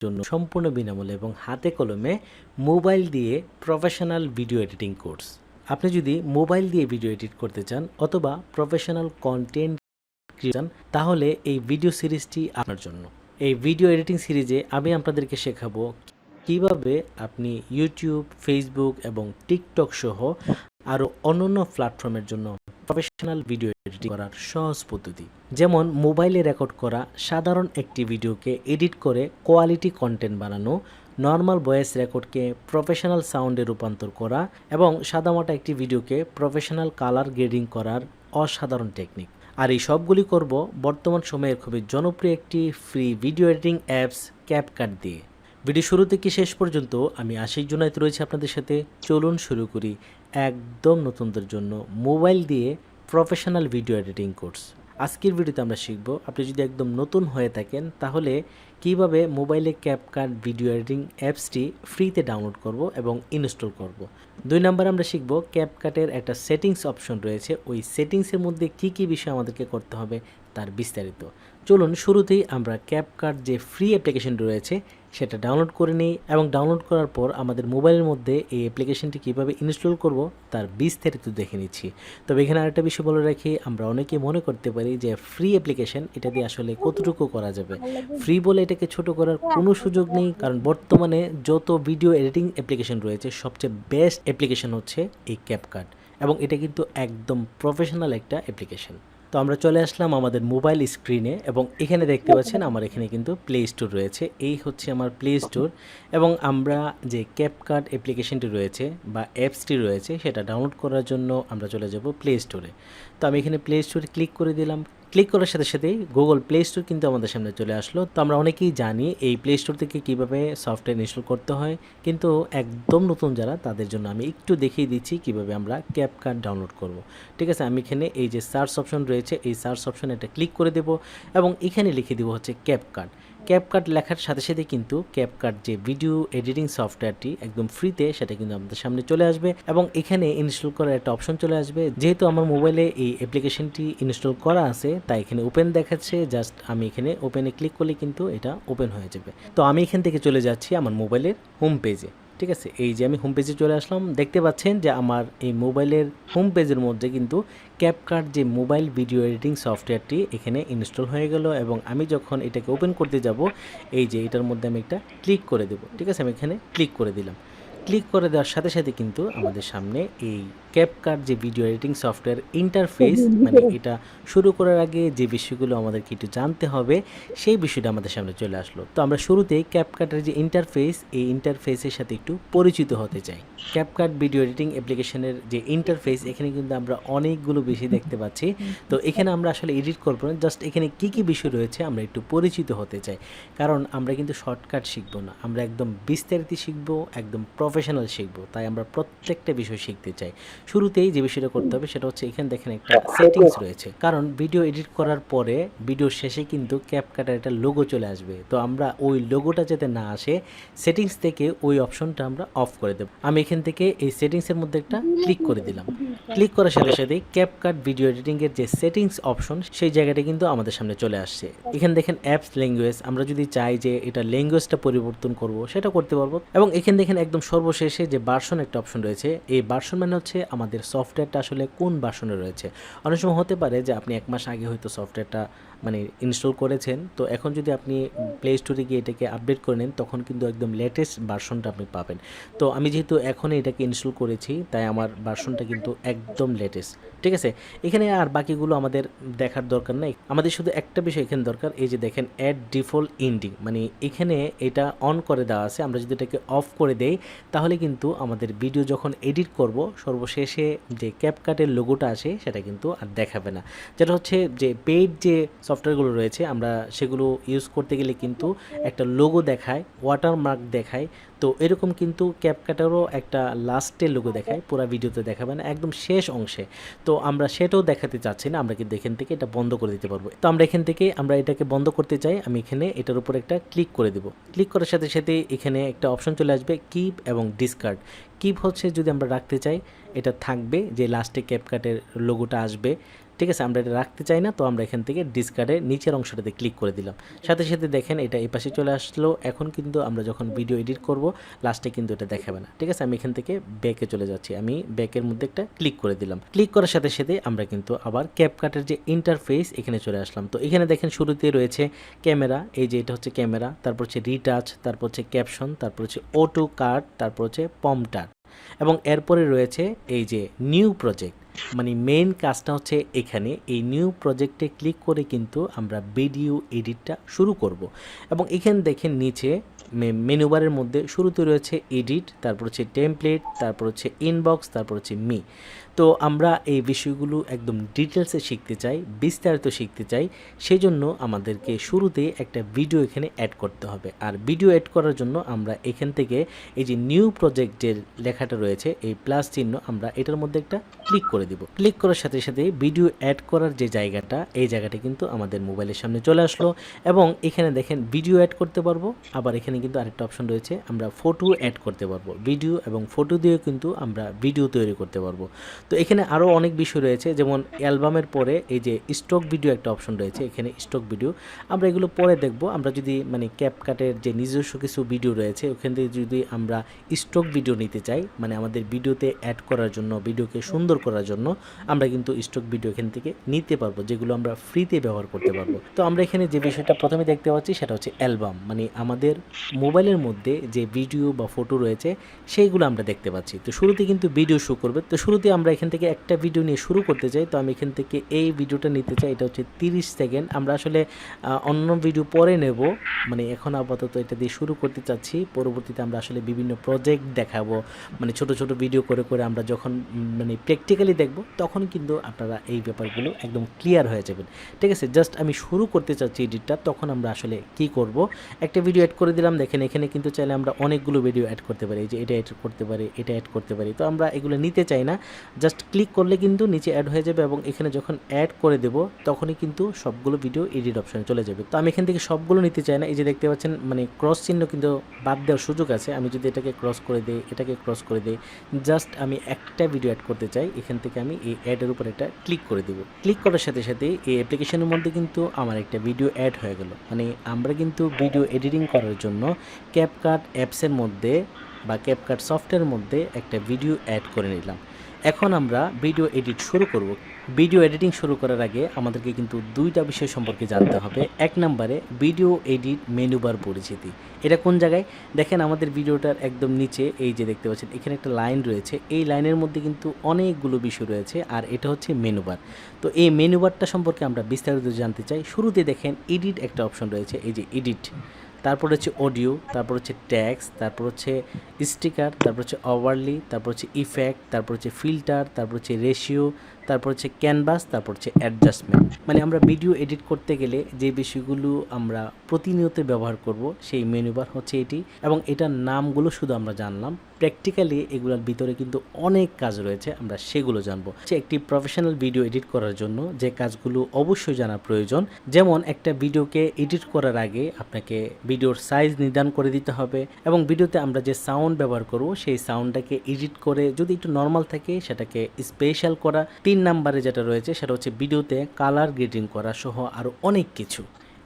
জন্য সম্পূর্ণ বিনামূল্যে এবং হাতে কলমে মোবাইল দিয়ে প্রফেশনাল ভিডিও এডিটিং কোর্স। আপনি যদি মোবাইল দিয়ে ভিডিও এডিট করতে চান অথবা প্রফেশনাল কন্টেন্ট ক্রিয়েট চান, তাহলে এই ভিডিও সিরিজটি আপনার জন্য। এই ভিডিও এডিটিং সিরিজে আমি আপনাদেরকে শেখাবো কিভাবে আপনি ইউটিউব, ফেসবুক এবং টিকটক সহ আরও অন্যান্য প্ল্যাটফর্মের জন্য প্রফেশনাল ভিডিও এডিটিং করার সহজ পদ্ধতি, যেমন মোবাইলে রেকর্ড করা সাধারণ একটি ভিডিওকে এডিট করে কোয়ালিটি কন্টেন্ট বানানো, নর্মাল ভয়েস রেকর্ডকে প্রফেশনাল সাউন্ডে রূপান্তর করা এবং সাদামাটা একটি ভিডিওকে প্রফেশনাল কালার গ্রেডিং করার অসাধারণ টেকনিক। আর এই সবগুলি করব বর্তমান সময়ের খুবই জনপ্রিয় একটি free video editing apps CapCut দিয়ে। ভিডিও শুরু থেকে শেষ পর্যন্ত আমি আশিক জুনায়েদ রয়েছে আপনাদের সাথে। চলুন শুরু করি একদম নতুনদের জন্য মোবাইল দিয়ে প্রফেশনাল ভিডিও এডিটিং কোর্স। আজকের ভিডিওতে আমরা শিখব, আপনি যদি একদম নতুন হয়ে থাকেন তাহলে কিভাবে মোবাইলে ক্যাপকাট ভিডিও এডিটিং অ্যাপসটি ফ্রিতে ডাউনলোড করব এবং ইনস্টল করব। 2 নম্বরে আমরা শিখব ক্যাপকাটের একটা সেটিংস অপশন রয়েছে, ওই সেটিংসের মধ্যে কি কি বিষয় আমাদেরকে করতে হবে তার বিস্তারিত। চলুন শুরুতেই আমরা ক্যাপকাট যে ফ্রি অ্যাপ্লিকেশনটি রয়েছে সেটা ডাউনলোড করে নিই এবং ডাউনলোড করার পর আমাদের মোবাইলের মধ্যে এই অ্যাপ্লিকেশনটি কীভাবে ইনস্টল করব তার বিস্তারিত দেখে নিচ্ছি। তবে এখানে আরেকটা বিষয় বলে রাখি, আমরা অনেকে মনে করতে পারি যে ফ্রি অ্যাপ্লিকেশন, এটা দিয়ে আসলে কতটুকু করা যাবে। ফ্রি বলে এটাকে ছোট করার কোনো সুযোগ নেই, কারণ বর্তমানে যত ভিডিও এডিটিং অ্যাপ্লিকেশন রয়েছে সবচেয়ে বেস্ট অ্যাপ্লিকেশন হচ্ছে এই ক্যাপকাট, এবং এটা কিন্তু একদম প্রফেশনাল একটা অ্যাপ্লিকেশন। তো আমরা চলে আসলাম আমাদের মোবাইল স্ক্রিনে এবং এখানে দেখতে পাচ্ছেন আমার এখানে কিন্তু প্লে স্টোর রয়েছে। এই হচ্ছে আমার প্লে স্টোর এবং আমরা যে ক্যাপকাট অ্যাপ্লিকেশনটি রয়েছে বা অ্যাপসটি রয়েছে সেটা ডাউনলোড করার জন্য আমরা চলে যাব প্লে স্টোরে। তো আমি এখানে প্লে স্টোরে ক্লিক করে দিলাম। ক্লিক করার সাথে সাথেই গুগল প্লে স্টোর কিন্তু আমাদের সামনে চলে আসলো। তো আমরা অনেকেই জানি এই প্লে স্টোর থেকে কীভাবে সফটওয়্যার ইনস্টল করতে হয়, কিন্তু একদম নতুন যারা তাদের জন্য আমি একটু দেখিয়ে দিচ্ছি কীভাবে আমরা ক্যাপকাট ডাউনলোড করব। ঠিক আছে, আমি এখানে এই যে সার্চ অপশন রয়েছে এই সার্চ অপশনে একটা ক্লিক করে দেব এবং এখানে লিখে দেবো হচ্ছে ক্যাপকাট। ক্যাপকাট লেখার সাথে সাথে কিন্তু ক্যাপকাট যে ভিডিও এডিটিং সফটওয়্যারটি একদম ফ্রিতে সেটা কিন্তু আমাদের সামনে চলে আসবে এবং এখানে ইনস্টল করার একটা অপশন চলে আসবে। যেহেতু আমার মোবাইলে এই অ্যাপ্লিকেশনটি ইনস্টল করা আছে তাই এখানে ওপেন দেখাচ্ছে, জাস্ট আমি এখানে ওপেনে ক্লিক করলে কিন্তু এটা ওপেন হয়ে যাবে। তো আমি এখান থেকে চলে যাচ্ছি আমার মোবাইলের হোম পেজে। ঠিক আছে, এই যে আমি হোম পেজে চলে আসলাম, দেখতে পাচ্ছেন যে আমার এই মোবাইলের হোম পেজের মধ্যে কিন্তু ক্যাপকাট যে মোবাইল ভিডিও এডিটিং সফটওয়্যারটি এখানে ইনস্টল হয়ে গেল এবং আমি যখন এটাকে ওপেন করতে যাব এই যে এটার মধ্যে আমি একটা ক্লিক করে দেব। ঠিক আছে, আমি এখানে ক্লিক করে দিলাম। ক্লিক করে দেওয়ার সাথে সাথে কিন্তু আমাদের সামনে এই ক্যাপকাট যে ভিডিও এডিটিং সফটওয়্যার ইন্টারফেস, মানে এটা শুরু করার আগে যে বিষয়গুলো আমাদেরকে একটু জানতে হবে সেই বিষয়টা আমাদের সামনে চলে আসলো। তো আমরা শুরুতেই ক্যাপকাটের যে ইন্টারফেস এই ইন্টারফেসের সাথে একটু পরিচিত হতে চাই। ক্যাপকাট ভিডিও এডিটিং অ্যাপ্লিকেশনের যে ইন্টারফেস এখানে কিন্তু আমরা অনেকগুলো বেশি দেখতে পাচ্ছি। তো এখানে আমরা আসলে এডিট করবো না, জাস্ট এখানে কী কী বিষয় রয়েছে আমরা একটু পরিচিত হতে চাই, কারণ আমরা কিন্তু শর্টকাট শিখবো না, আমরা একদম বিস্তারিত শিখবো, একদম প্রফেশনাল শিখবো, তাই আমরা প্রত্যেকটা বিষয় শিখতে চাই। শুরুতেই যে বিষয়টা করতে হবে সেটা হচ্ছে এখানে দেখেন একটা সেটিংস রয়েছে, কারণ ভিডিও এডিট করার পরে ভিডিও শেষে কিন্তু ক্যাপকাটের একটা লোগো চলে আসবে। তো আমরা ওই লোগোটা যাতে না আসে সেটিংস থেকে ওই অপশনটা আমরা অফ করে দেব। আমি এখান থেকে এই সেটিংসের মধ্যে একটা ক্লিক করে দিলাম। ক্লিক করার সাথে সাথে ক্যাপকাট ভিডিও এডিটিংয়ের যে সেটিংস অপশন সেই জায়গাটা কিন্তু আমাদের সামনে চলে আসছে। এখানে দেখেন অ্যাপস ল্যাঙ্গুয়েজ, আমরা যদি চাই যে এটা ল্যাঙ্গুয়েজটা পরিবর্তন করব সেটা করতে পারবো। এবং এখানে দেখেন একদম সর্বশেষে যে ভার্সন একটা অপশন রয়েছে, এই ভার্সন মানে হচ্ছে আমাদের সফটওয়্যারটা আসলে কোন ভার্সনে রয়েছে। অনেক সময় হতে পারে যে আপনি 1 মাস আগে হয়তো সফটওয়্যারটা মানে ইনস্টল করেছেন, তো এখন যদি আপনি প্লে স্টোরে গিয়ে এটাকে আপডেট করে নেন তখন কিন্তু একদম লেটেস্ট ভার্সনটা আপনি পাবেন। তো আমি যেহেতু এখনই এটাকে ইনস্টল করেছি তাই আমার ভার্সনটা কিন্তু একদম লেটেস্ট। ঠিক আছে, এখানে আর বাকিগুলো আমাদের দেখার দরকার নাই, আমাদের শুধু একটা বিষয় এখানে দরকার, এই যে দেখেন অ্যাড ডিফল্ট এন্ডিং, মানে এখানে এটা অন করে দেওয়া আছে। আমরা যদি এটাকে অফ করে দেই তাহলে কিন্তু আমাদের ভিডিও যখন এডিট করব সর্বশেষে যে ক্যাপকাটের লোগোটা আসে সেটা কিন্তু আর দেখাবে না। যেটা হচ্ছে যে পেইড যে সফটওয়্যারগুলো রয়েছে আমরা সেগুলো ইউজ করতে গেলে কিন্তু একটা লোগো দেখায়, ওয়াটারমার্ক দেখায়, তো এরকম কিন্তু ক্যাপকাটেরও একটা লাস্টের লোগো দেখায়, পুরো ভিডিওতে দেখাবে না, একদম শেষ অংশে। তো আমরা সেটাও দেখাতে চাচ্ছি না, আমরা কিন্তু এখান থেকে এটা বন্ধ করে দিতে পারবো। তো আমরা এখান থেকে আমরা এটাকে বন্ধ করতে চাই, আমি এখানে এটার উপর একটা ক্লিক করে দেব। ক্লিক করার সাথে সাথে এখানে একটা অপশন চলে আসবে কিপ এবং ডিসকার্ড। কিপ হচ্ছে যদি আমরা রাখতে চাই এটা থাকবে, যে লাস্টে ক্যাপকাটের লোগোটা আসবে। ঠিক আছে, আমরা এটা রাখতে চাই না, তো আমরা এখান থেকে ডিসকার্ডের নিচের অংশটাতে ক্লিক করে দিলাম। সাথে সাথে দেখেন এটা এই পাশে চলে আসলো। এখন কিন্তু আমরা যখন ভিডিও এডিট করব লাস্টে কিন্তু এটা দেখাবে না। ঠিক আছে, আমি এখান থেকে ব্যাকে চলে যাচ্ছি, আমি ব্যাকের মধ্যে একটা ক্লিক করে দিলাম। ক্লিক করার সাথে সাথে আমরা কিন্তু আবার ক্যাপকাটের যে ইন্টারফেস এখানে চলে আসলাম। তো এখানে দেখেন শুরুতে রয়েছে ক্যামেরা, এই যে এটা হচ্ছে ক্যামেরা, তারপর হচ্ছে রিটাচ, তারপর হচ্ছে ক্যাপশন, তারপর হচ্ছে অটো কাট, তারপর হচ্ছে পমটার, এবং এরপরে রয়েছে এই যে নিউ প্রজেক্ট। মানে মেইন কাজটা হচ্ছে এখানে এই নিউ প্রজেক্টে ক্লিক করে কিন্তু আমরা ভিডিও এডিটটা শুরু করব। এবং এখানে দেখেন নিচে মেনু বারের মধ্যে শুরুতে রয়েছে এডিট, তারপর হচ্ছে টেমপ্লেট, তারপর হচ্ছে ইনবক্স, তারপর হচ্ছে মি। তো আমরা এই বিষয়গুলো একদম ডিটেলসে শিখতে চাই, বিস্তারিত শিখতে চাই, সেজন্য আমাদেরকে শুরুতে একটা ভিডিও এখানে অ্যাড করতে হবে। আর ভিডিও অ্যাড করার জন্য আমরা এখান থেকে এই যে নিউ প্রজেক্ট যে লেখাটা রয়েছে এই প্লাস চিহ্ন, আমরা এটার মধ্যে একটা ক্লিক করে দিব। ক্লিক করার সাথে সাথে ভিডিও অ্যাড করার যে জায়গাটা, এই জায়গাটা কিন্তু আমাদের মোবাইলের সামনে চলে আসলো। এবং এখানে দেখেন ভিডিও অ্যাড করতে পারবো, আবার এখানে কিন্তু আরেকটা অপশন রয়েছে আমরা ফটো অ্যাড করতে পারবো। ভিডিও এবং ফটো দিয়ে কিন্তু আমরা ভিডিও তৈরি করতে পারবো। তো এখানে আরও অনেক বিষয় রয়েছে, যেমন অ্যালবামের পরে এই যে স্টক ভিডিও একটা অপশন রয়েছে, এখানে স্টক ভিডিও আমরা এগুলো পরে দেখব। আমরা যদি মানে ক্যাপকাটের যে নিজস্ব কিছু ভিডিও রয়েছে ওখান থেকে যদি আমরা স্টক ভিডিও নিতে চাই, মানে আমাদের ভিডিওতে অ্যাড করার জন্য, ভিডিওকে সুন্দর করার জন্য আমরা কিন্তু স্টক ভিডিও এখান থেকে নিতে পারবো, যেগুলো আমরা ফ্রিতে ব্যবহার করতে পারবো। তো আমরা এখানে যে বিষয়টা প্রথমে দেখতে পাচ্ছি সেটা হচ্ছে অ্যালবাম, মানে আমাদের মোবাইলের মধ্যে যে ভিডিও বা ফটো রয়েছে সেইগুলো আমরা দেখতে পাচ্ছি। তো শুরুতে কিন্তু ভিডিও শো করবে। তো শুরুতে আমরা এখান থেকে একটা ভিডিও নিয়ে শুরু করতে চাই। তো আমি এখান থেকে এই ভিডিওটা নিতে চাই, এটা হচ্ছে 30 সেকেন্ড। আমরা আসলে অন্য ভিডিও পরে নেব, মানে এখন আপাতত এটা দিয়ে শুরু করতে চাচ্ছি। পরবর্তীতে আমরা আসলে বিভিন্ন প্রজেক্ট দেখাবো, মানে ছোট ছোট ভিডিও করে করে আমরা যখন মানে প্র্যাকটিক্যালি দেখব তখন কিন্তু আপনারা এই ব্যাপারগুলো একদম ক্লিয়ার হয়ে যাবেন। ঠিক আছে, জাস্ট আমি শুরু করতে চাচ্ছি এডিটটা, তখন আমরা আসলে কি করব, একটা ভিডিও অ্যাড করে দিলাম। দেখেন এখানে কিন্তু চাইলে আমরা অনেকগুলো ভিডিও অ্যাড করতে পারি, যে এটা অ্যাড করতে পারি, এটা অ্যাড করতে পারি। তো আমরা এগুলো নিতে চাই না, জাস্ট ক্লিক করলে কিন্তু নিচে অ্যাড হয়ে যাবে, এবং এখানে যখন অ্যাড করে দেব তখনই কিন্তু সবগুলো ভিডিও এডিট অপশনে চলে যাবে। তো আমি এখান থেকে সবগুলো নিতে চাই না, এই যে দেখতে পাচ্ছেন মানে ক্রস চিহ্ন কিন্তু বাদ দেওয়ার সুযোগ আছে। আমি যদি এটাকে ক্রস করে দিই, এটাকে ক্রস করে দিই, জাস্ট আমি একটা ভিডিও অ্যাড করতে চাই, এখান থেকে আমি এই অ্যাডের উপর একটা ক্লিক করে দিব। ক্লিক করার সাথে সাথে এই অ্যাপ্লিকেশনের মধ্যে কিন্তু আমার একটা ভিডিও অ্যাড হয়ে গেল। মানে আমরা কিন্তু ভিডিও এডিটিং করার জন্য ক্যাপকাট অ্যাপসের মধ্যে বা ক্যাপকাট সফটওয়্যারের মধ্যে একটা ভিডিও অ্যাড করে নিলাম। এখন আমরা ভিডিও এডিট শুরু করব। ভিডিও এডিটিং শুরু করার আগে আমাদেরকে কিন্তু দুইটা বিষয় সম্পর্কে জানতে হবে। এক নম্বরে ভিডিও এডিট মেনু বার পরিচিতি। এটা কোন জায়গায় দেখেন, আমাদের ভিডিওটার একদম নিচে এই যে দেখতে পাচ্ছেন এখানে একটা লাইন রয়েছে, এই লাইনের মধ্যে কিন্তু অনেকগুলো বিষয় রয়েছে, আর এটা হচ্ছে মেনু বার। তো এই মেনু বারটা সম্পর্কে আমরা বিস্তারিত জানতে চাই। শুরুতে দেখেন এডিট একটা অপশন রয়েছে, এই যে এডিট, তারপর হচ্ছে অডিও, তারপর হচ্ছে ট্যাক্স, তারপর হচ্ছে স্টিকার, তারপর হচ্ছে ওভারলি, তারপর হচ্ছে ইফেক্ট, তারপর হচ্ছে ফিল্টার, তারপর হচ্ছে রেশিও, তারপর হচ্ছে ক্যানভাস, তারপর হচ্ছে অ্যাডজাস্টমেন্ট। মানে আমরা ভিডিও এডিট করতে গেলে যে বিষয়গুলো আমরা প্রতিনিয়ত ব্যবহার করব সেই মেনু বার হচ্ছে এটি, এবং এটার নামগুলো শুধু আমরা জানলাম। প্র্যাকটিক্যালি এগুলোর ভিতরে কিন্তু অনেক কাজ রয়েছে, আমরা সেগুলো জানবো। একটি প্রফেশনাল ভিডিও এডিট করার জন্য যে কাজগুলো অবশ্যই জানা প্রয়োজন, যেমন একটা ভিডিওকে এডিট করার আগে আপনাকে ভিডিওর সাইজ নির্ধারণ করে দিতে হবে, এবং ভিডিওতে আমরা যে সাউন্ড ব্যবহার করব সেই সাউন্ডটাকে এডিট করে যদি একটু নর্মাল থাকে সেটাকে স্পেশাল করা। 3 নম্বরে যেটা রয়েছে সেটা হচ্ছে ভিডিওতে কালার গ্রেডিং করা সহ আরও অনেক কিছু।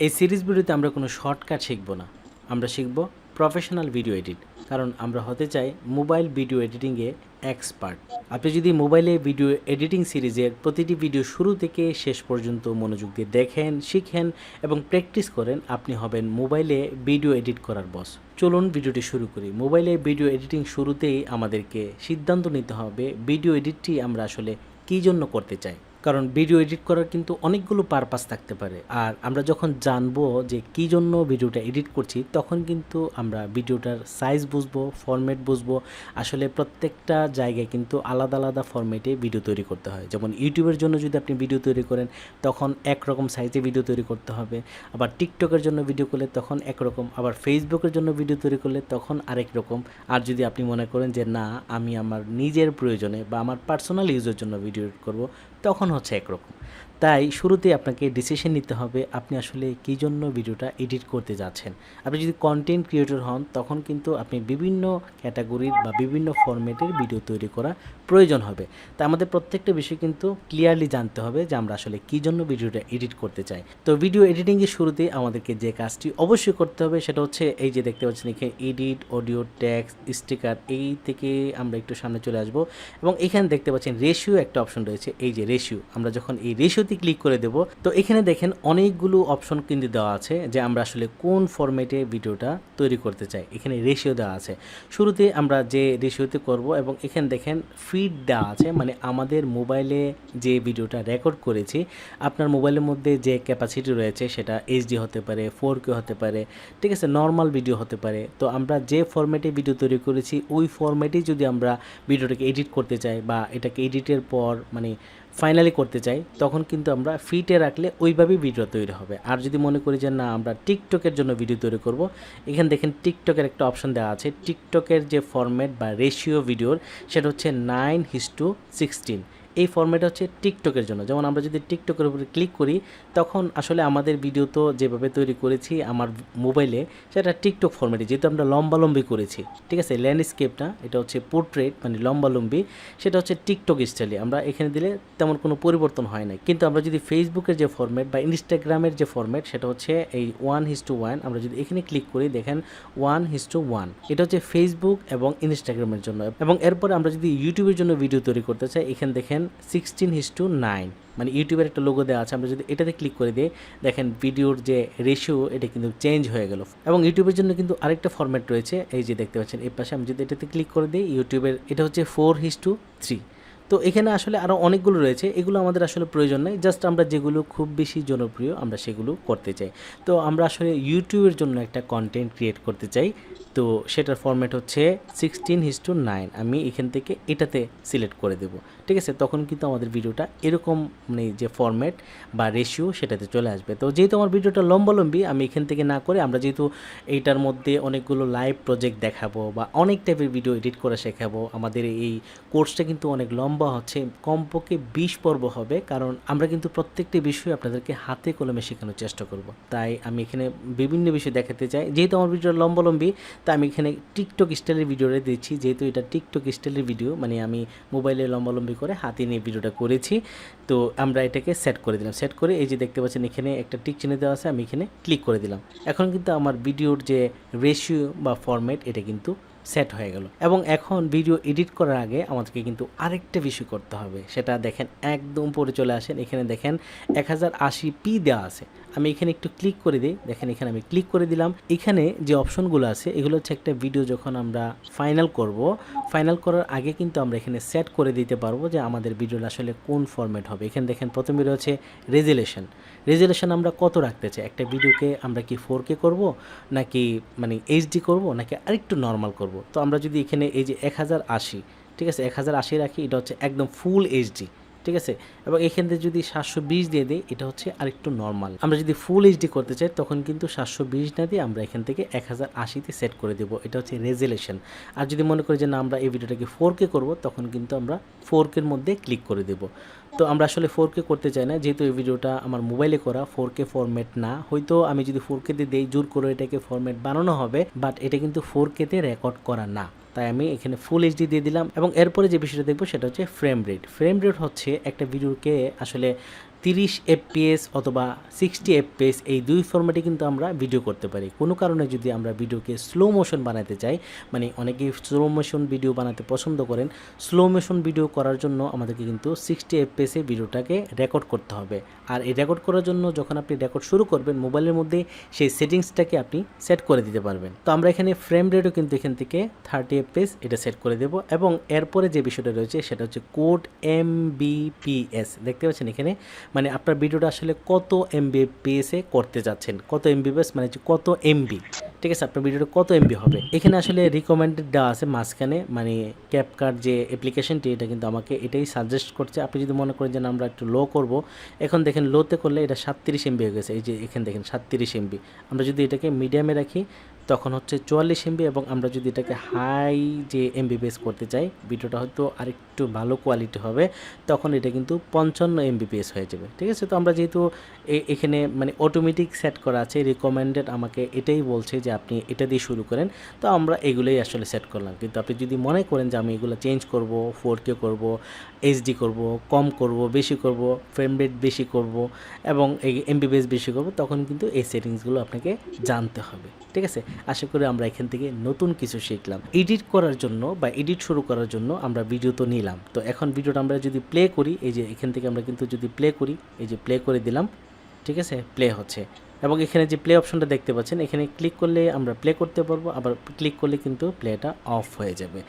এই সিরিজ ভিডিওতে আমরা কোনো শর্টকাট শিখব না, আমরা শিখব প্রফেশনাল ভিডিও এডিট, কারণ আমরা হতে চাই মোবাইল ভিডিও এডিটিংয়ে এক্সপার্ট। আপনি যদি মোবাইলে ভিডিও এডিটিং সিরিজের প্রতিটি ভিডিও শুরু থেকে শেষ পর্যন্ত মনোযোগ দিয়ে দেখেন, শিখেন এবং প্র্যাকটিস করেন, আপনি হবেন মোবাইলে ভিডিও এডিট করার বস। চলুন ভিডিওটি শুরু করি। মোবাইলে ভিডিও এডিটিং শুরুতেই আমাদেরকে সিদ্ধান্ত নিতে হবে ভিডিও এডিটটি আমরা আসলে কী জন্য করতে চাই, কারণ ভিডিও এডিট করার কিন্তু অনেকগুলো পারপাস থাকতে পারে। আর আমরা যখন জানবো যে কী জন্য ভিডিওটা এডিট করছি, তখন কিন্তু আমরা ভিডিওটার সাইজ বুঝবো, ফরম্যাট বুঝবো। আসলে প্রত্যেকটা জায়গায় কিন্তু আলাদা আলাদা ফরম্যাটে ভিডিও তৈরি করতে হয়। যেমন ইউটিউবের জন্য যদি আপনি ভিডিও তৈরি করেন তখন একরকম সাইজে ভিডিও তৈরি করতে হবে, আবার টিকটকের জন্য ভিডিও করলে তখন একরকম, আবার ফেসবুকের জন্য ভিডিও তৈরি করলে তখন আরেক রকম। আর যদি আপনি মনে করেন যে না, আমি আমার নিজের প্রয়োজনে বা আমার পার্সোনাল ইউজের জন্য ভিডিও এডিট করব, তখন হচ্ছে একরকম। তাই শুরুতেই আপনাকে ডিসিশন নিতে হবে আপনি আসলে কী জন্য ভিডিওটা এডিট করতে যাচ্ছেন। আপনি যদি কন্টেন্ট ক্রিয়েটর হন তখন কিন্তু আপনি বিভিন্ন ক্যাটাগরির বা বিভিন্ন ফরম্যাটের ভিডিও তৈরি করা প্রয়োজন হবে। তা আমাদের প্রত্যেকটা বিষয় কিন্তু ক্লিয়ারলি জানতে হবে যে আমরা আসলে কী জন্য ভিডিওটা এডিট করতে চাই। তো ভিডিও এডিটিংয়ের শুরুতেই আমাদেরকে যে কাজটি অবশ্যই করতে হবে সেটা হচ্ছে এই যে দেখতে পাচ্ছেন এখানে এডিট, অডিও, টেক্সট, স্টিকার, এই থেকে আমরা একটু সামনে চলে আসব এবং এখানে দেখতে পাচ্ছেন রেশিও একটা অপশন রয়েছে। এই যে রেশিও, আমরা যখন এই রেশিওতে ক্লিক করে দেব তো এখানে দেখেন অনেকগুলো অপশন কিন্তু দেওয়া আছে যে আমরা আসলে কোন ফরম্যাটে ভিডিওটা তৈরি করতে চাই। এখানে রেশিও দেওয়া আছে। শুরুতে আমরা যে রেশিওতে করব এবং এখানে দেখেন ফিড দেওয়া আছে, মানে আমাদের মোবাইলে যে ভিডিওটা রেকর্ড করেছি আপনার মোবাইলের মধ্যে যে ক্যাপাসিটি রয়েছে সেটা এইচডি হতে পারে, 4K হতে পারে, ঠিক আছে, নর্মাল ভিডিও হতে পারে। তো আমরা যে ফরম্যাটে ভিডিও তৈরি করেছি ওই ফরম্যাটেই যদি আমরা ভিডিওটাকে এডিট করতে চাই বা এটাকে এডিটের পর মানে ফাইনালি করতে চাই তখন কিন্তু আমরা ফিটে রাখলে ওইভাবেই ভিডিও তৈরি হবে। আর যদি মনে করি যে না আমরা টিকটকের জন্য ভিডিও তৈরি করব, এখানে দেখেন টিকটকের একটা অপশন দেওয়া আছে। টিকটকের যে ফরম্যাট বা রেশিও ভিডিওর সেটা হচ্ছে 9:16। এই ফরম্যাট হচ্ছে টিকটকের জন্য। যেমন আমরা যদি টিকটকের উপরে ক্লিক করি তখন আসলে আমাদের ভিডিও তো যেভাবে তৈরি করেছি আমার মোবাইলে সেটা টিকটক ফরম্যাটে, যেহেতু আমরা লম্বালম্বি করেছি, ঠিক আছে, ল্যান্ডস্কেপ না, এটা হচ্ছে পোর্ট্রেট মানে লম্বালম্বি, সেটা হচ্ছে টিকটক স্টাইলে। আমরা এখানে দিলে তেমন কোনো পরিবর্তন হয় না। কিন্তু আমরা যদি ফেসবুকের যে ফরম্যাট বা ইনস্টাগ্রামের যে ফরম্যাট সেটা হচ্ছে এই 1:1, আমরা যদি এখানে ক্লিক করি দেখেন 1:1, এটা হচ্ছে ফেসবুক এবং ইনস্টাগ্রামের জন্য। এবং এরপরে আমরা যদি ইউটিউবের জন্য ভিডিও তৈরি করতে চাই এখানে দেখেন 16:9, মানে ইউটিউবের একটা লোগো দেওয়া আছে। আমরা যদি এটাতে ক্লিক করে দিই দেখেন ভিডিওর যে রেশিও এটা কিন্তু চেঞ্জ হয়ে গেল। এবং ইউটিউবের জন্য কিন্তু আরেকটা ফরম্যাট রয়েছে, এই যে দেখতে পাচ্ছেন এই পাশে, আমি যদি এটাতে ক্লিক করে দিই ইউটিউবের এটা হচ্ছে 4:3। তো এখানে আসলে আরও অনেকগুলো রয়েছে, এগুলো আমাদের আসলে প্রয়োজন নেই, জাস্ট আমরা যেগুলো খুব বেশি জনপ্রিয় আমরা সেগুলো করতে চাই। তো আমরা আসলে ইউটিউবের জন্য একটা কন্টেন্ট ক্রিয়েট করতে চাই, তো সেটার ফরম্যাট হচ্ছে 16:9। আমি এখান থেকে এটাতে সিলেক্ট করে দেব, ঠিক আছে, তখন কিন্তু আমাদের ভিডিওটা এরকম মানে যে ফরম্যাট বা রেশিও সেটাতে চলে আসবে। তো যেহেতু আমার ভিডিওটা লম্বালম্বি আমি এখান থেকে না করে আমরা যেহেতু এইটার মধ্যে অনেকগুলো লাইভ প্রজেক্ট দেখাবো বা অনেক টাইপের ভিডিও এডিট করে শেখাবো, আমাদের এই কোর্সটা কিন্তু অনেক লম্বা হচ্ছে, কমপক্ষে 20 পর্ব হবে, কারণ আমরা কিন্তু প্রত্যেকটি বিষয় আপনাদেরকে হাতে কলমে শেখানোর চেষ্টা করব। তাই আমি এখানে বিভিন্ন বিষয় দেখাতে চাই। যেহেতু আমার ভিডিওটা লম্বালম্বি তাই আমি এখানে টিকটক স্টাইলের ভিডিওটা দিচ্ছি, যেহেতু এটা টিকটক স্টাইলের ভিডিও, মানে আমি মোবাইলে লম্বালম্বি করে হাতে নিয়ে ভিডিওটা করেছি। তো আমরা এটাকে সেট করে দিলাম, সেট করে এই যে দেখতে পাচ্ছেন এখানে একটা টিক চিহ্ন দেওয়া আছে, আমি এখানে ক্লিক করে দিলাম। এখন কিন্তু আমার ভিডিওর যে রেশিও বা ফরম্যাট এটা কিন্তু সেট হয়ে গেল। এবং এখন ভিডিও এডিট করার আগে আমাদেরকে কিন্তু আরেকটা বিষয় করতে হবে, সেটা দেখেন একদম পরে চলে আসেন, এখানে দেখেন 1080p দেওয়া আছে। আমি এখানে একটু ক্লিক করে দিই, দেখেন এখানে আমি ক্লিক করে দিলাম। এখানে যে অপশনগুলো আছে এগুলো হচ্ছে একটা ভিডিও যখন আমরা ফাইনাল করব, ফাইনাল করার আগে কিন্তু আমরা এখানে সেট করে দিতে পারবো যে আমাদের ভিডিওটা আসলে কোন ফরম্যাট হবে। এখানে দেখেন প্রথমে রয়েছে রেজুলেশন। রেজুলেশন আমরা কত রাখতে চাই, একটা ভিডিওকে আমরা কি 4K করব নাকি মানে এইচডি করব নাকি আরেকটু নর্মাল করব। তো আমরা যদি এখানে এই যে 1080, ঠিক আছে, 1080 রাখি, এটা হচ্ছে একদম ফুল এইচডি, ঠিক আছে, এবং এখান থেকে যদি 720 দিয়ে দিই এটা হচ্ছে আরেকটু নর্মাল। আমরা যদি ফুল এইচডি করতে চাই তখন কিন্তু 720 না দিয়ে আমরা এখান থেকে 1080-তে সেট করে দেব, এটা হচ্ছে রেজুলেশন। আর যদি মনে করি যে না আমরা এই ভিডিওটাকে 4K করব তখন কিন্তু আমরা 4K-র মধ্যে ক্লিক করে দেব। তো আমরা আসলে 4K করতে চাই না, যেহেতু এই ভিডিওটা আমার মোবাইলে করা 4K ফরম্যাট না, হয়তো আমি যদি 4K-তে দিই জোর করে এটাকে ফরম্যাট বানানো হবে, বাট এটা কিন্তু 4K-তে রেকর্ড করা না। তাই আমি এখানে ফুল এইচডি দিয়ে দিলাম। এবং এরপরে যে বিষয়টা দেখবো সেটা হচ্ছে ফ্রেম রেট। ফ্রেম রেট হচ্ছে একটা ভিডিওকে আসলে 30 FPS অথবা 60 FPS এই দুই ফরম্যাটে কিন্তু আমরা ভিডিও করতে পারি। কোনো কারণে যদি আমরা ভিডিওকে স্লো মোশন বানাতে চাই, মানে অনেকেই স্লো মোশন ভিডিও বানাতে পছন্দ করেন, স্লো মোশন ভিডিও করার জন্য আমাদেরকে কিন্তু 60 FPS-এ ভিডিওটাকে রেকর্ড করতে হবে। আর এই রেকর্ড করার জন্য যখন আপনি রেকর্ড শুরু করবেন মোবাইলের মধ্যে সেই সেটিংসটাকে আপনি সেট করে দিতে পারবেন। তো আমরা এখানে ফ্রেম রেটও কিন্তু এখান থেকে 30 FPS এটা সেট করে দেব। এবং এরপরে যে বিষয়টা রয়েছে সেটা হচ্ছে কোড MBPS। দেখতে পাচ্ছেন এখানে মানে আপনার ভিডিওটা আসলে কত MBPS-এ করতে যাচ্ছেন, কত MBPS মানে হচ্ছে কত MB, ঠিক আছে, আপনার ভিডিওটা কত MB হবে। এখানে আসলে রিকমেন্ডেড দেওয়া আছে মাঝখানে, মানে ক্যাপকাট যে অ্যাপ্লিকেশনটি এটা কিন্তু আমাকে এটাই সাজেস্ট করছে। আপনি যদি মনে করেন যে আমরা একটু লো করব, এখন দেখেন লোতে করলে এটা 37 MB হয়ে গেছে, এই যে এখানে দেখেন 37 MB। আমরা যদি এটাকে মিডিয়ামে রাখি তখন হচ্ছে 44 এমবি, এবং আমরা যদি এটাকে হাই যে এমবিপিএস করতে চাই, ভিডিওটা হয়তো আরেকটু ভালো কোয়ালিটি হবে, তখন এটা কিন্তু 55 এমবিপিএস হয়ে যাবে। ঠিক আছে, তো আমরা যেহেতু এখানে মানে অটোমেটিক সেট করা আছে, রিকমেন্ডেড আমাকে এটাই বলছে যে আপনি এটা দিয়ে শুরু করেন, তো আমরা এগুলোই আসলে সেট করলাম। কিন্তু আপনি যদি মনে করেন যে আমি এগুলো চেঞ্জ করব, 4K করব, এইচডি করব, কম করব, বেশি করব, ফ্রেম রেট বেশি করব এবং এই এমবিপিএস বেশি করব, তখন কিন্তু এই সেটিংসগুলো আপনাকে জানতে হবে। ঠিক আছে, আশা করি আমরা এখান থেকে নতুন কিছু শিখলাম। এডিট করার জন্য বা এডিট শুরু করার জন্য আমরা ভিডিও তো নিলাম, তো এখন ভিডিওটা আমরা যদি প্লে করি, এই যে এখান থেকে আমরা কিন্তু যদি প্লে করি, এই যে প্লে করে দিলাম, ঠিক আছে, প্লে হচ্ছে। এবং এখানে যে প্লে অপশনটা দেখতে পাচ্ছেন, এখানে ক্লিক করলে আমরা প্লে করতে পারবো, আবার ক্লিক করলে কিন্তু প্লেটা অফ হয়ে যাবে।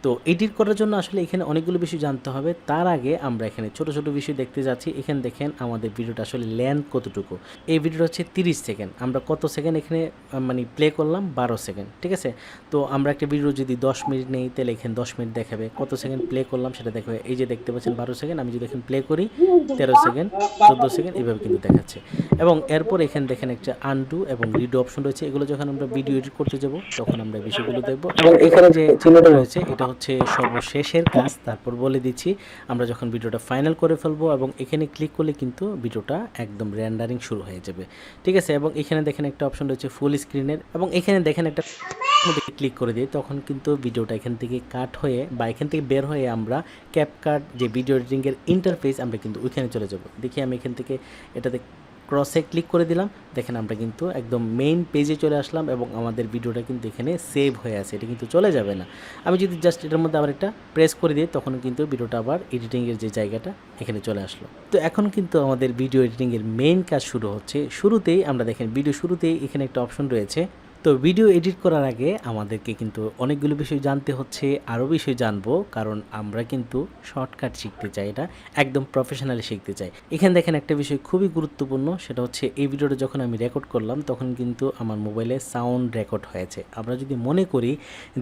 তো এডিট করার জন্য আসলে এখানে অনেকগুলো বিষয় জানতে হবে। তার আগে আমরা এখানে ছোট ছোট বিষয় দেখতে যাচ্ছি। এখানে দেখেন আমাদের ভিডিওটা আসলে লেন্থ কতটুকু। এই ভিডিওটা হচ্ছে 30 সেকেন্ড, আমরা কত সেকেন্ড এখানে মানে প্লে করলাম, 12 সেকেন্ড। ঠিক আছে, তো আমরা একটা ভিডিও যদি 10 মিনিট নেই, তাহলে এখানে 10 মিনিট দেখাবে, কত সেকেন্ড প্লে করলাম সেটা দেখাবে। এই যে দেখতে পাচ্ছেন 12 সেকেন্ড, আমি যদি এখানে প্লে করি 13 সেকেন্ড, 14 সেকেন্ড, এভাবে কিন্তু দেখাচ্ছে। এবং এরপর এখানে দেখেন একটা আনডু এবং রিডো অপশন রয়েছে। এগুলো যখন আমরা ভিডিও এডিট করতে যাব তখন আমরা বিষয়গুলো দেখব। এবং এখানে যে চিহ্নটা রয়েছে এটা হচ্ছে সর্বশেষের কাজ। তারপর বলে দিচ্ছি আমরা যখন ভিডিওটা ফাইনাল করে ফেলবো, এবং এখানে ক্লিক করলে কিন্তু ভিডিওটা একদম রেন্ডারিং শুরু হয়ে যাবে। ঠিক আছে, এবং এখানে দেখেন একটা অপশন রয়েছে ফুল স্ক্রিনের, এবং এখানে দেখেন একটা মধ্যে ক্লিক করে দিই, তখন কিন্তু ভিডিওটা এখান থেকে কাট হয়ে বা এখান থেকে বের হয়ে আমরা ক্যাপকাট যে ভিডিও এডিটিংয়ের ইন্টারফেস, আমরা কিন্তু ওইখানে চলে যাব। দেখি আমি এখান থেকে এটাতে ক্রসে ক্লিক করে দিলাম, দেখেন আমরা কিন্তু একদম মেইন পেজে চলে আসলাম, এবং আমাদের ভিডিওটা কিন্তু এখানে সেভ হয়ে আছে, এটা কিন্তু চলে যাবে না। আমি যদি জাস্ট এটার মধ্যে আবার একটা প্রেস করে দিই, তখন কিন্তু ভিডিওটা আবার এডিটিংয়ের যে জায়গাটা এখানে চলে আসলো। তো এখন কিন্তু আমাদের ভিডিও এডিটিংয়ের মেইন কাজ শুরু হচ্ছে। শুরুতেই আমরা দেখেন ভিডিও শুরুতেই এখানে একটা অপশন রয়েছে। তো ভিডিও এডিট করার আগে আমাদেরকে কিন্তু অনেকগুলো বিষয় জানতে হচ্ছে, আরও বিষয় জানবো, কারণ আমরা কিন্তু শর্টকাট শিখতে চাই, এটা একদম প্রফেশনালি শিখতে চাই। এখানে দেখেন একটা বিষয় খুবই গুরুত্বপূর্ণ, সেটা হচ্ছে এই ভিডিওটা যখন আমি রেকর্ড করলাম তখন কিন্তু আমার মোবাইলে সাউন্ড রেকর্ড হয়েছে। আমরা যদি মনে করি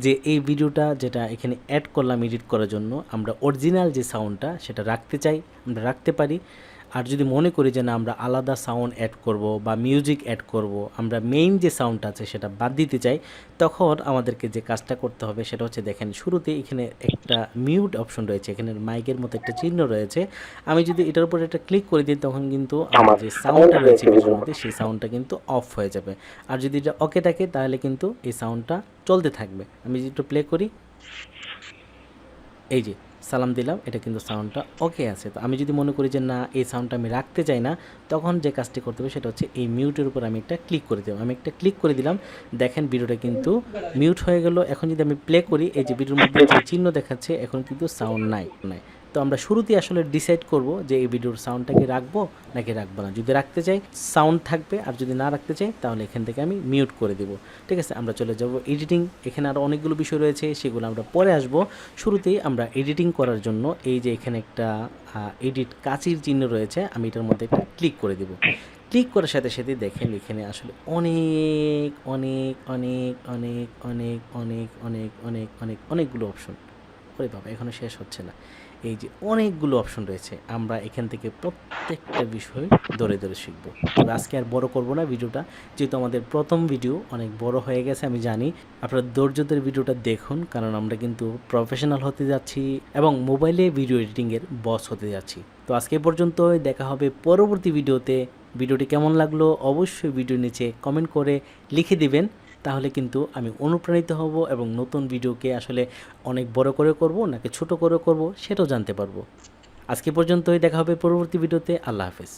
যে এই ভিডিওটা যেটা এখানে অ্যাড করলাম এডিট করার জন্য, আমরা অরিজিনাল যে সাউন্ডটা সেটা রাখতে চাই, আমরা রাখতে পারি। আর যদি মনে করি যে না আমরা আলাদা সাউন্ড অ্যাড করব বা মিউজিক অ্যাড করব, আমরা মেইন যে সাউন্ডটা আছে সেটা বাদ দিতে চাই, তখন আমাদেরকে যে কাজটা করতে হবে সেটা হচ্ছে দেখেন শুরুতে এখানে একটা মিউট অপশন রয়েছে, এখানে মাইকের মতো একটা চিহ্ন রয়েছে। আমি যদি এটার উপর একটা ক্লিক করে দিই, তখন কিন্তু আমার যে সাউন্ডটা রয়েছে ভিডিওর মধ্যে সেই সাউন্ডটা কিন্তু অফ হয়ে যাবে। আর যদি এটা ওকে থাকে তাহলে কিন্তু এই সাউন্ডটা চলতে থাকবে। আমি যদি একটু প্লে করি, এই যে সালাম দিলাম, এটা কিন্তু সাউন্ডটা ওকে আছে। তো আমি যদি মনে করি যে না এই সাউন্ডটা আমি রাখতে চাই না, তখন যে কাজটি করতে হবে সেটা হচ্ছে এই মিউটের উপর আমি একটা ক্লিক করে দিলাম। আমি একটা ক্লিক করে দিলাম, দেখেন ভিডিওটা কিন্তু মিউট হয়ে গেল। এখন যদি আমি প্লে করি, এই যে ভিডিওর মধ্যে যে চিহ্ন দেখাচ্ছে এখন কিন্তু সাউন্ড নাই। তো আমরা শুরুতেই আসলে ডিসাইড করব যে এই ভিডিওর সাউন্ডটাকে রাখবো নাকি রাখবো না। যদি রাখতে চাই সাউন্ড থাকবে, আর যদি না রাখতে চাই তাহলে এখান থেকে আমি মিউট করে দেব। ঠিক আছে, আমরা চলে যাব এডিটিং। এখানে আরও অনেকগুলো বিষয় রয়েছে, সেগুলো আমরা পরে আসবো। শুরুতেই আমরা এডিটিং করার জন্য এই যে এখানে একটা এডিট কাঁচির চিহ্ন রয়েছে, আমি এটার মধ্যে একটা ক্লিক করে দেব। ক্লিক করার সাথে সাথে দেখেন এখানে আসলে অনেক অনেক অনেক অনেক অনেক অনেক অনেক অনেক অনেক অনেকগুলো অপশন। ওরে বাবা, এখনও শেষ হচ্ছে না। এই যে অনেকগুলো অপশন রয়েছে, আমরা এখান থেকে প্রত্যেকটা বিষয় ধরে ধরে শিখবো। তবে আজকে আর বড় করব না ভিডিওটা, যেহেতু আমাদের প্রথম ভিডিও অনেক বড় হয়ে গেছে আমি জানি। আপনারা ধৈর্য ধরে ভিডিওটা দেখুন, কারণ আমরা কিন্তু প্রফেশনাল হতে যাচ্ছি এবং মোবাইলে ভিডিও এডিটিংয়ের বস হতে যাচ্ছি। তো আজকে পর্যন্তই, দেখা হবে পরবর্তী ভিডিওতে। ভিডিওটি কেমন লাগলো অবশ্যই ভিডিওর নিচে কমেন্ট করে লিখে দিবেন, তাহলে কিন্তু আমি অনুপ্রাণিত হব এবং নতুন ভিডিওকে আসলে অনেক বড় করে করব নাকি ছোট করে করব সেটাও জানতে পারবো। আজকে পর্যন্তই, দেখা হবে পরবর্তী ভিডিওতে। আল্লাহ হাফেজ।